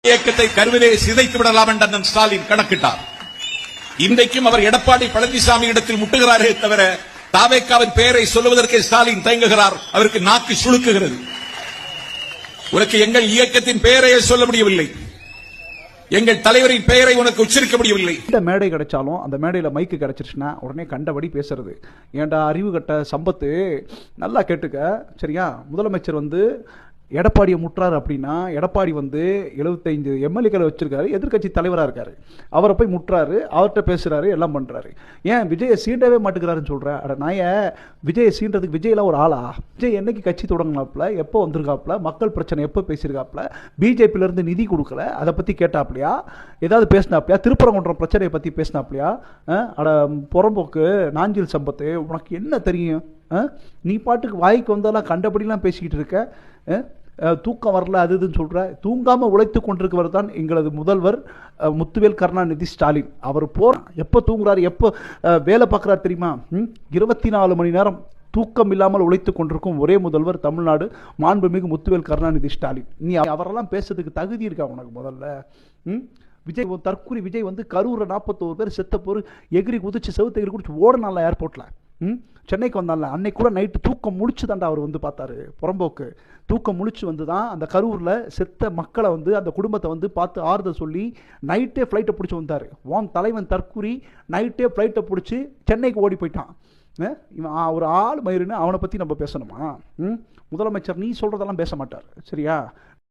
இயக்கத்தை கருவிலே சிதைத்து விடலாம் என்று அண்ணன் ஸ்டாலின் கணக்கிட்டார். இன்றைக்கும் அவர் எடப்பாடி பழனிசாமி இடத்தில் முட்டுகிறாரே தவிர தாவேக்காவின் பெயரை சொல்லுவதற்கு ஸ்டாலின் தயங்குகிறார். அவருக்கு நாக்கு சுளுக்குகிறது. உனக்கு எங்கள் இயக்கத்தின் பெயரையே சொல்ல முடியவில்லை, எங்கள் தலைவரின் பெயரை உனக்கு உச்சரிக்க முடியவில்லை. இந்த மேடை கிடைச்சாலும் அந்த மேடையில் மைக்கு கிடைச்சிருச்சுன்னா உடனே கண்டபடி பேசுறது. ஏண்டா அறிவு கட்ட சம்பத்து, நல்லா கேட்டுக்க சரியா. முதலமைச்சர் எடப்பாடியை முற்றாரு அப்படின்னா, எடப்பாடி 75 எம்எல்ஏக்களை வச்சிருக்காரு, எதிர்கட்சி தலைவராக இருக்காரு. அவரை போய் முற்றாரு, அவர்கிட்ட பேசுறாரு, எல்லாம் பண்றாரு. ஏன் விஜயை சீண்டவே மாட்டேங்கிறாருன்னு சொல்ற? அட நாய, விஜயை சீண்டதுக்கு விஜய்லாம் ஒரு ஆளா? விஜய் என்னைக்கு கட்சி தொடங்கினாப்ல, எப்போ வந்திருக்காப்ல, மக்கள் பிரச்சனை எப்போ பேசியிருக்காப்ல, பிஜேபியில இருந்து நிதி கொடுக்கல அதை பத்தி கேட்டாப்லையா, ஏதாவது பேசினாப்லையா, திருப்பரங்குன்றம் பிரச்சனையை பத்தி பேசினாப்லையா? அட புறம்போக்கு நாஞ்சில் சம்பத்து, உனக்கு என்ன தெரியும்? நீ பாட்டுக்கு வாய்க்கு வந்தாலும் கண்டபடிலாம் பேசிக்கிட்டு இருக்க. தூக்கம் வரல அது இதுன்னு சொல்ற. தூங்காம உழைத்து கொண்டிருக்கிறவர் தான் எங்களது முதல்வர் முத்துவேல் கருணாநிதி ஸ்டாலின். அவர் எப்போ தூங்குறாரு, எப்போ வேலை பார்க்குறாரு தெரியுமா? 24 மணி நேரம் தூக்கம் இல்லாமல் உழைத்து கொண்டிருக்கும் ஒரே முதல்வர் தமிழ்நாடு மாண்புமிகு முத்துவேல் கருணாநிதி ஸ்டாலின். நீ அவரெல்லாம் பேசுறதுக்கு தகுதி இருக்கா உனக்கு? முதல்ல விஜய் தற்கூரி விஜய் கரூர் 41 பேர் செத்த போர் எகிரி குதிச்சு செவுத்து எகிரி குடிச்சு ஓடனால ஏர்போர்ட்ல சென்னைக்கு வந்தால. அன்னைக்கு கூட நைட்டு தூக்கம் முழிச்சு தாண்டா அவர் பார்த்தாரு. புறம்போக்கு தூக்கம் முழிச்சு தான் அந்த கரூரில் செத்த மக்களை அந்த குடும்பத்தை பார்த்து ஆறுதல் சொல்லி நைட்டே ஃப்ளைட்டை பிடிச்சி வந்தார். தலைவன் தற்கூரி நைட்டே ஃப்ளைட்டை பிடிச்சி சென்னைக்கு ஓடி போயிட்டான். இவன் ஒரு ஆள் மயிருன்னு அவனை பற்றி நம்ம பேசணுமா? முதலமைச்சர் நீ சொல்கிறதெல்லாம் பேச மாட்டார் சரியா.